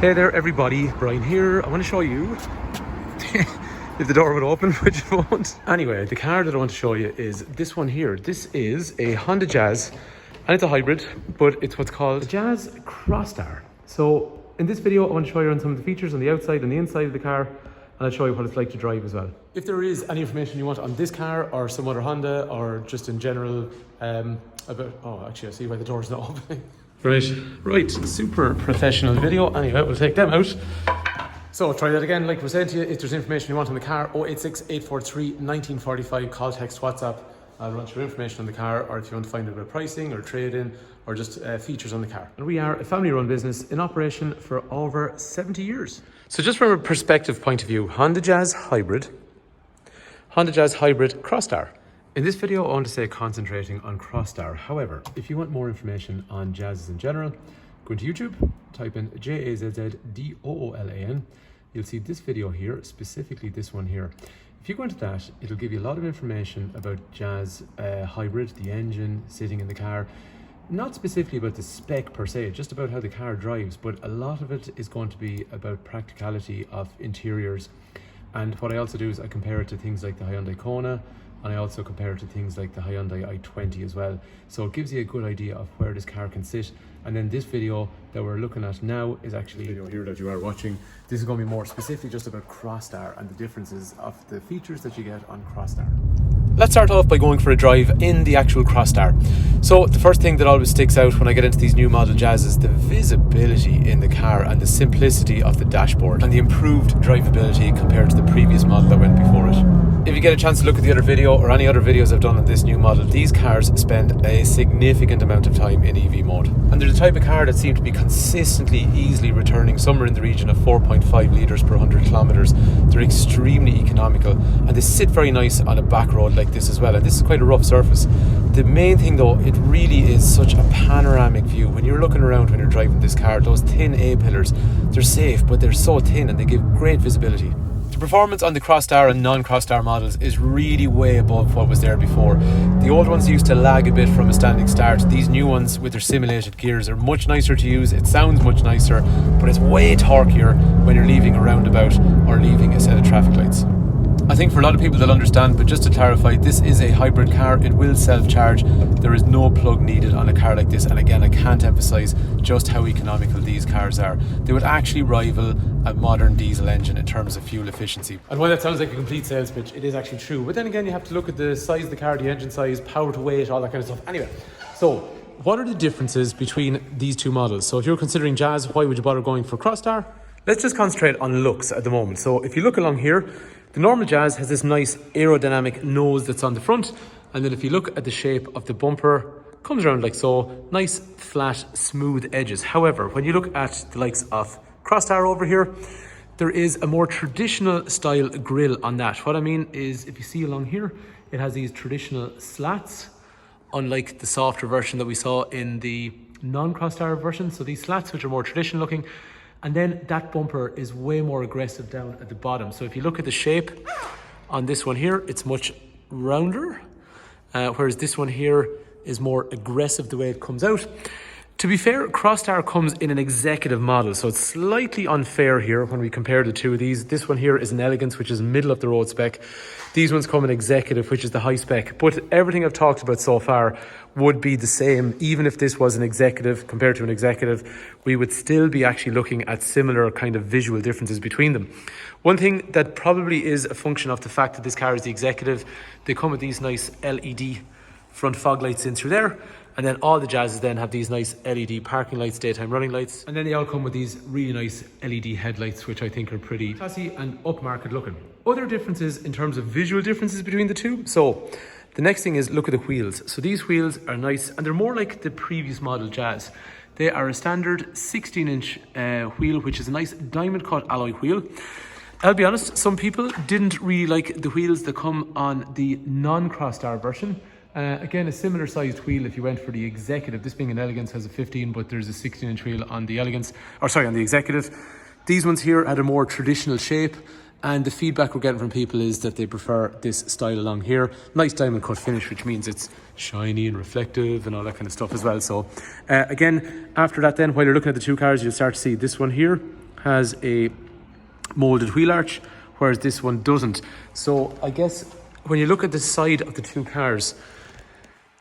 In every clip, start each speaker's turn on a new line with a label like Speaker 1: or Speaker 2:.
Speaker 1: Hey there everybody, Brian here. I want to show you if the door would open, which it won't. Anyway, the car that I want to show you is this one here. This is a Honda Jazz and it's a hybrid, but it's what's called a Jazz Crosstar. So in this video, I want to show you around some of the features on the outside and the inside of the car, and I'll show you what it's like to drive as well. If there is any information you want on this car or some other Honda or just in general about, oh actually I see why the door's not opening. Right, super professional video. Anyway, we'll take them out. So try that again, like we said to you, if there's information you want on the car, 086 843 1945, call, text, WhatsApp. I'll run through information on the car, or if you want to find out about pricing or trade-in or just features on the car. And we are a family-run business in operation for over 70 years. So just from a perspective point of view, Honda Jazz Hybrid Crosstar. In this video, I want to say concentrating on Crosstar. However, if you want more information on Jazzes in general, go into YouTube, type in JAZZDOOLAN. You'll see this video here, specifically this one here. If you go into that, it'll give you a lot of information about Jazz Hybrid, the engine, sitting in the car. Not specifically about the spec per se, just about how the car drives, but a lot of it is going to be about practicality of interiors. And what I also do is I compare it to things like the Hyundai Kona, and I also compare it to things like the Hyundai i20 as well. So it gives you a good idea of where this car can sit. And then this video that we're looking at now is actually the video here that you are watching. This is going to be more specifically just about Crosstar and the differences of the features that you get on Crosstar. Let's start off by going for a drive in the actual Crosstar. So the first thing that always sticks out when I get into these new model Jazz is the visibility in the car and the simplicity of the dashboard and the improved drivability compared to the previous model that went before it. If you get a chance to look at the other video or any other videos I've done on this new model, these cars spend a significant amount of time in EV mode. And they're the type of car that seem to be consistently easily returning somewhere in the region of 4.5 litres per 100 kilometres. They're extremely economical and they sit very nice on a back road like this as well. And this is quite a rough surface. The main thing though, it really is such a panoramic view. When you're looking around when you're driving this car, those thin A-pillars, they're safe, but they're so thin and they give great visibility. The performance on the Crosstar and non-Crosstar models is really way above what was there before. The old ones used to lag a bit from a standing start. These new ones with their simulated gears are much nicer to use. It sounds much nicer, but it's way torquier when you're leaving a roundabout or leaving a set of traffic lights. I think for a lot of people they'll understand, but just to clarify, this is a hybrid car. It will self-charge. There is no plug needed on a car like this, and again I can't emphasize just how economical these cars are. They would actually rival a modern diesel engine in terms of fuel efficiency. And while that sounds like a complete sales pitch, it is actually true. But then again, you have to look at the size of the car, the engine size, power to weight, all that kind of stuff. Anyway, so what are the differences between these two models? So if you're considering Jazz, why would you bother going for Crosstar? Let's just concentrate on looks at the moment. So if you look along here, the normal Jazz has this nice aerodynamic nose that's on the front, and then if you look at the shape of the bumper, comes around like so, nice flat smooth edges. However, when you look at the likes of Crosstar over here, there is a more traditional style grille on that. What I mean is, if you see along here, it has these traditional slats, unlike the softer version that we saw in the non-Crosstar version. So these slats, which are more traditional looking, and then that bumper is way more aggressive down at the bottom. So if you look at the shape on this one here, it's much rounder, whereas this one here is more aggressive the way it comes out. To be fair, Crosstar comes in an executive model, so it's slightly unfair here when we compare the two of these. This one here is an Elegance, which is middle of the road spec. These ones come in executive, which is the high spec. But everything I've talked about so far would be the same. Even if this was an executive compared to an executive, we would still be actually looking at similar kind of visual differences between them. One thing that probably is a function of the fact that this car is the executive, they come with these nice LED front fog lights in through there. And then all the Jazzes then have these nice LED parking lights, daytime running lights. And then they all come with these really nice LED headlights, which I think are pretty classy and upmarket looking. Other differences in terms of visual differences between the two. So the next thing is look at the wheels. So these wheels are nice and they're more like the previous model Jazz. They are a standard 16-inch wheel, which is a nice diamond cut alloy wheel. I'll be honest, some people didn't really like the wheels that come on the non-Crosstar version. Again, a similar sized wheel if you went for the executive. This being an Elegance has a 15, but there's a 16-inch wheel on the Elegance, or sorry, on the executive. These ones here had a more traditional shape, and the feedback we're getting from people is that they prefer this style along here. Nice diamond cut finish, which means it's shiny and reflective and all that kind of stuff as well. So again, after that then, while you're looking at the two cars, you'll start to see this one here has a molded wheel arch, whereas this one doesn't. So I guess when you look at the side of the two cars,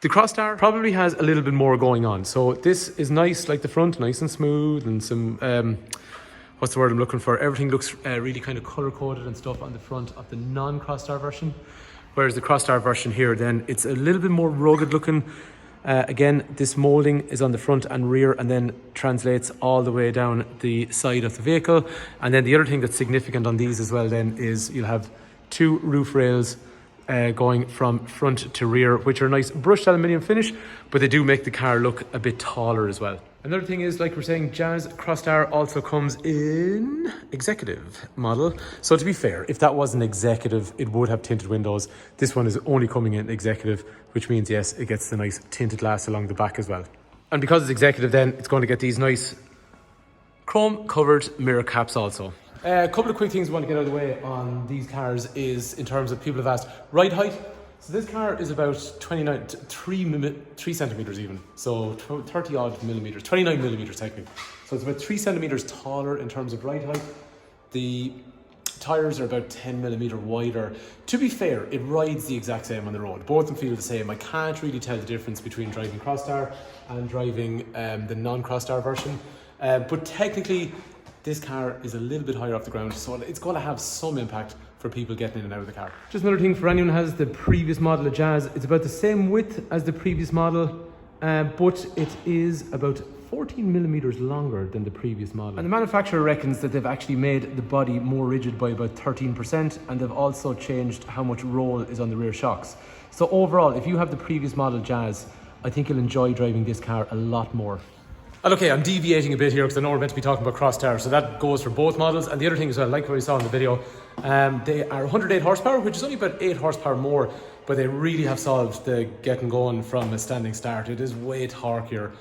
Speaker 1: the Crosstar probably has a little bit more going on. So this is nice, like the front, nice and smooth, and some, what's the word I'm looking for? Everything looks really kind of color-coded and stuff on the front of the non-Crosstar version. Whereas the Crosstar version here, then, it's a little bit more rugged looking. Again, this moulding is on the front and rear and then translates all the way down the side of the vehicle. And then the other thing that's significant on these as well then is you'll have two roof rails going from front to rear, which are nice brushed aluminium finish, but they do make the car look a bit taller as well. Another thing is, like we're saying, Jazz Crosstar also comes in executive model. So to be fair, if that wasn't executive, it would have tinted windows. This one is only coming in executive, which means, yes, it gets the nice tinted glass along the back as well. And because it's executive, then it's going to get these nice chrome covered mirror caps also. A couple of quick things I want to get out of the way on these cars is in terms of people have asked ride height. So this car is about 3 centimeters even. So 30 odd millimeters, 29 millimeters technically. So it's about 3 centimeters taller in terms of ride height. The tires are about 10 millimeter wider. To be fair, it rides the exact same on the road. Both of them feel the same. I can't really tell the difference between driving Crosstar and driving the non-Crosstar version. But technically, this car is a little bit higher off the ground, so it's going to have some impact for people getting in and out of the car. Just another thing for anyone who has the previous model of Jazz, it's about the same width as the previous model, but it is about 14 millimeters longer than the previous model. And the manufacturer reckons that they've actually made the body more rigid by about 13%, and they've also changed how much roll is on the rear shocks. So overall, if you have the previous model Jazz, I think you'll enjoy driving this car a lot more. And okay, I'm deviating a bit here because I know we're meant to be talking about Crosstar, so that goes for both models. And the other thing as well, like what we saw in the video, they are 108 horsepower, which is only about 8 horsepower more, but they really have solved the getting going from a standing start. It is way torquier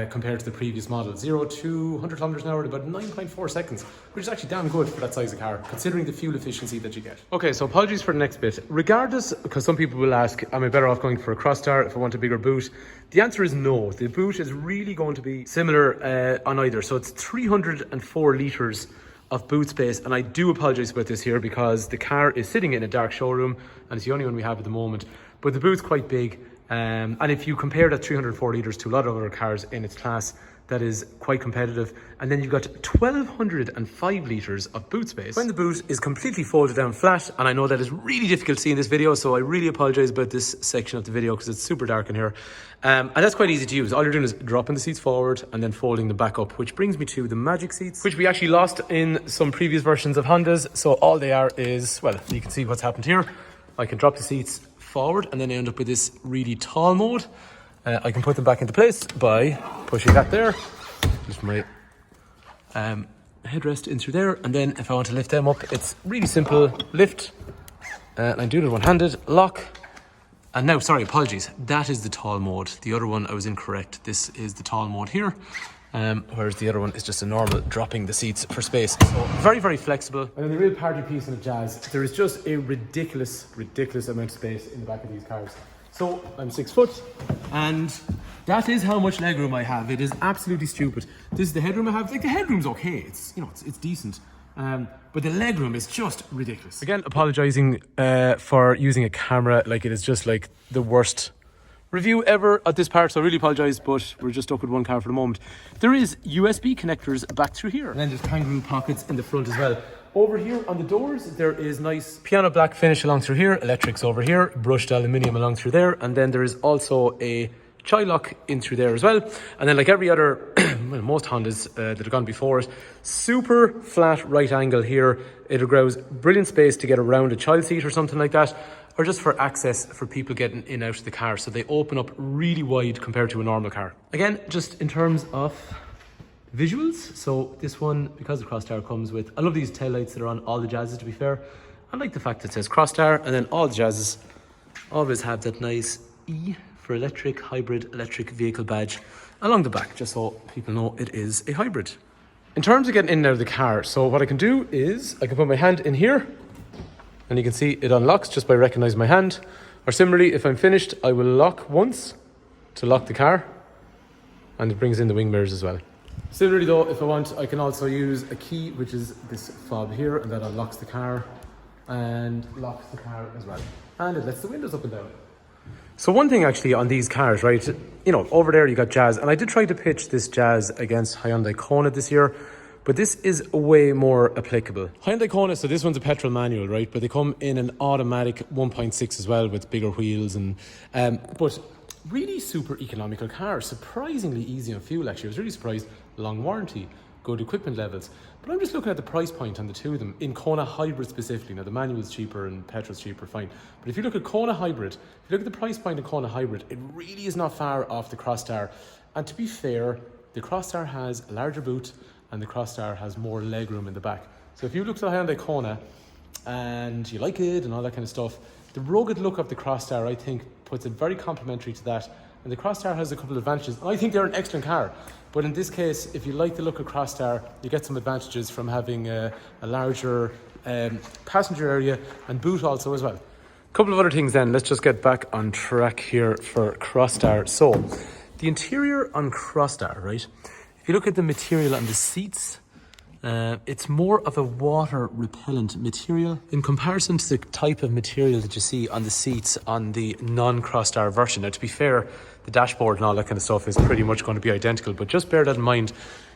Speaker 1: compared to the previous model. 0 to 100 kilometers an hour in about 9.4 seconds, which is actually damn good for that size of car, considering the fuel efficiency that you get. Okay, so apologies for the next bit. Regardless, because some people will ask, am I better off going for a Crosstar if I want a bigger boot? The answer is no. The boot is really going to be similar on either. So it's 304 litres of boot space, and I do apologise about this here because the car is sitting in a dark showroom and it's the only one we have at the moment, but the boot's quite big. And if you compare that 304 litres to a lot of other cars in its class, that is quite competitive. And then you've got 1,205 litres of boot space when the boot is completely folded down flat. And I know that is really difficult to see in this video, so I really apologise about this section of the video because it's super dark in here. And that's quite easy to use. All you're doing is dropping the seats forward and then folding them back up, which brings me to the Magic seats, which we actually lost in some previous versions of Hondas. So all they are is, well, you can see what's happened here. I can drop the seats forward and then end up with this really tall mode. I can put them back into place by pushing that there. Just my headrest in through there, and then if I want to lift them up, it's really simple. Lift, and I do it one-handed, lock. And now, sorry, apologies, that is the tall mode. The other one, I was incorrect. This is the tall mode here, whereas the other one is just a normal dropping the seats for space. So very, very flexible. And then the real party piece in a Jazz, there is just a ridiculous amount of space in the back of these cars. So I'm 6 foot, and that is how much legroom I have. It is absolutely stupid. This is the headroom I have. Like, the headroom's okay. It's, you know, it's decent. But the legroom is just ridiculous. Again, apologising for using a camera. Like, it is just like the worst review ever at this part, so I really apologise, but we're just stuck with one car for the moment. There is USB connectors back through here, and then there's kangaroo pockets in the front as well. Over here on the doors, there is nice piano black finish along through here, electrics over here, brushed aluminium along through there, and then there is also a child lock in through there as well. And then, like every other, well, most Hondas that have gone before it, super flat right angle here. It allows brilliant space to get around a child seat or something like that, or just for access for people getting in and out of the car. So they open up really wide compared to a normal car. Again, just in terms of visuals, so this one, because the Crosstar comes with, I love these taillights that are on all the Jazzes, to be fair. I like the fact that it says Crosstar, and then all the Jazzes always have that nice E for electric, hybrid, electric vehicle badge along the back, just so people know it is a hybrid. In terms of getting in and out of the car, so what I can do is I can put my hand in here, and you can see it unlocks just by recognising my hand. Or similarly, if I'm finished, I will lock once to lock the car, and it brings in the wing mirrors as well. Similarly though, if I want, I can also use a key, which is this fob here, and that unlocks the car and locks the car as well. And it lets the windows up and down. So one thing actually on these cars, right, you know, over there you got Jazz, and I did try to pitch this Jazz against Hyundai Kona this year, but this is way more applicable. Hyundai Kona, so this one's a petrol manual, right, but they come in an automatic 1.6 as well with bigger wheels, and but really super economical car, surprisingly easy on fuel actually. I was really surprised, long warranty, good equipment levels. But I'm just looking at the price point on the two of them, in Kona Hybrid specifically. Now the manual's cheaper and petrol's cheaper, fine. But if you look at Kona Hybrid, if you look at the price point of Kona Hybrid, it really is not far off the Crosstar. And to be fair, the Crosstar has a larger boot and the Crosstar has more legroom in the back. So if you look at the Hyundai Kona and you like it and all that kind of stuff, the rugged look of the Crosstar, I think, puts it very complementary to that. And the Crosstar has a couple of advantages. I think they're an excellent car. But in this case, if you like the look of Crosstar, you get some advantages from having a larger passenger area and boot also as well. A couple of other things then. Let's just get back on track here for Crosstar. So, the interior on Crosstar, right? If you look at the material on the seats, it's more of a water repellent material in comparison to the type of material that you see on the seats on the non-Crosstar version. Now, to be fair, the dashboard and all that kind of stuff is pretty much going to be identical, but just bear that in mind.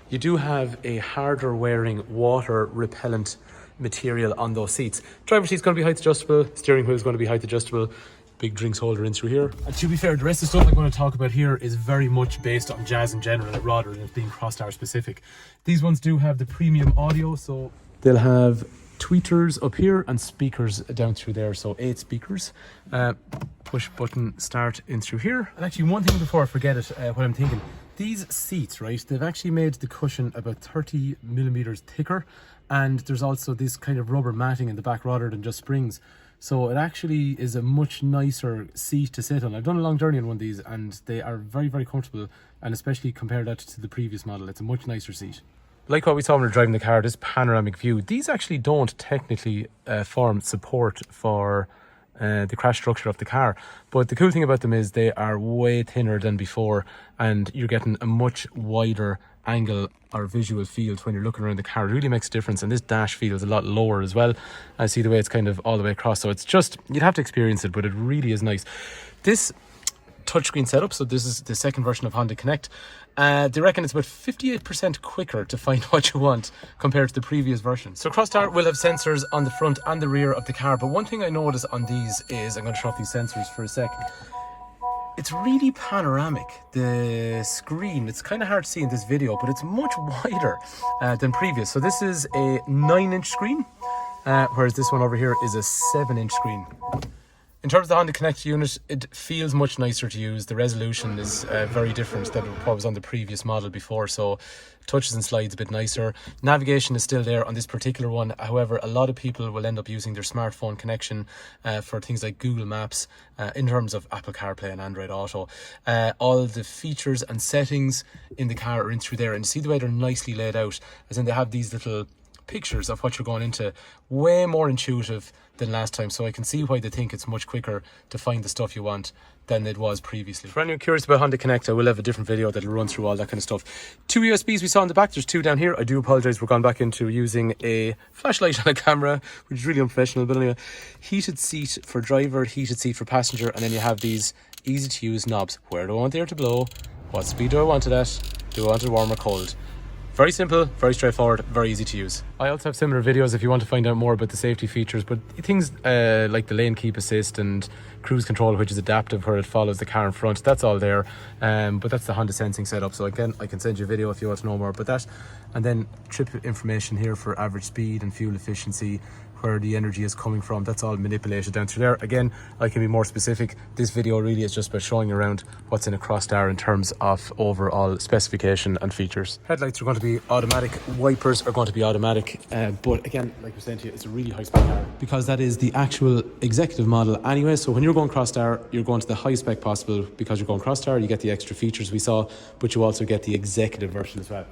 Speaker 1: You do have a harder wearing water repellent material on those seats. Driver's seat's going to be height adjustable, steering wheel is going to be height adjustable, big drinks holder in through here. And to be fair, the rest of the stuff I'm going to talk about here is very much based on Jazz in general rather than it being Crosstar specific. These ones do have the premium audio, so they'll have tweeters up here and speakers down through there, so 8 speakers. Push button start in through here. And actually one thing before I forget it, what I'm thinking, these seats, right, they've actually made the cushion about 30 millimeters thicker, and there's also this kind of rubber matting in the back rather than just springs. So it actually is a much nicer seat to sit on. I've done a long journey on one of these and they are very, very comfortable, and especially compare that to the previous model, it's a much nicer seat. Like what we saw when we were driving the car, this panoramic view, these actually don't technically form support for the crash structure of the car, but the cool thing about them is they are way thinner than before, and you're getting a much wider angle or visual field when you're looking around the car. It really makes a difference, and this dash feels a lot lower as well. I see the way it's kind of all the way across, so it's just, you'd have to experience it, but it really is nice. This touchscreen setup, so this is the second version of Honda Connect, they reckon it's about 58% quicker to find what you want compared to the previous version. So Crosstar will have sensors on the front and the rear of the car, but one thing I notice on these is, I'm going to show off these sensors for a sec, it's really panoramic. The screen, it's kind of hard to see in this video, but it's much wider than previous. So this is a 9-inch screen, whereas this one over here is a 7-inch screen. In terms of the Honda Connect unit, it feels much nicer to use. The resolution is very different than what was on the previous model before, so touches and slides a bit nicer. Navigation is still there on this particular one. However, a lot of people will end up using their smartphone connection for things like Google Maps, in terms of Apple CarPlay and Android Auto. All the features and settings in the car are in through there, and you see the way they're nicely laid out, as in they have these little pictures of what you're going into, way more intuitive than last time, so I can see why they think it's much quicker to find the stuff you want than it was previously. For anyone curious about Honda Connect, I will have a different video that'll run through all that kind of stuff. 2 USBs we saw in the back, there's 2 down here. I do apologise, we're gone back into using a flashlight on a camera, which is really unprofessional, but anyway. Heated seat for driver, heated seat for passenger, and then you have these easy to use knobs. Where do I want the air to blow? What speed do I want it at? Do I want it warm or cold? Very simple, very straightforward, very easy to use. I also have similar videos if you want to find out more about the safety features, but things like the lane keep assist and cruise control, which is adaptive, where it follows the car in front, that's all there. But that's the Honda sensing setup, so again, I can send you a video if you want to know more about that. And then trip information here for average speed and fuel efficiency, where the energy is coming from, that's all manipulated down through there. Again, I can be more specific. This video really is just about showing around what's in a Crosstar in terms of overall specification and features. Headlights are going to be automatic, wipers are going to be automatic, but again, like I was saying to you, it's a really high spec car because that is the actual executive model anyway. So when you're going Crosstar, you're going to the high spec possible because you're going Crosstar, you get the extra features we saw, but you also get the executive version as well.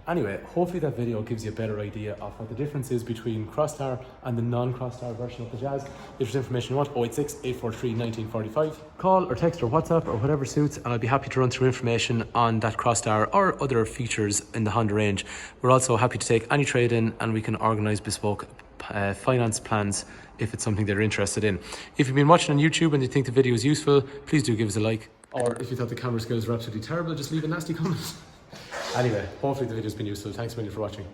Speaker 1: Anyway, hopefully that video gives you a better idea of what the difference is between Crosstar and the non-Crosstar version of the Jazz. If there's information you want, 086 843 1945. Call or text or WhatsApp or whatever suits, and I'll be happy to run through information on that Crosstar or other features in the Honda range. We're also happy to take any trade-in, and we can organise bespoke finance plans if it's something they're interested in. If you've been watching on YouTube and you think the video is useful, please do give us a like. Or if you thought the camera skills were absolutely terrible, just leave a nasty comment. Anyway, hopefully the video's been useful. Thanks a million for watching.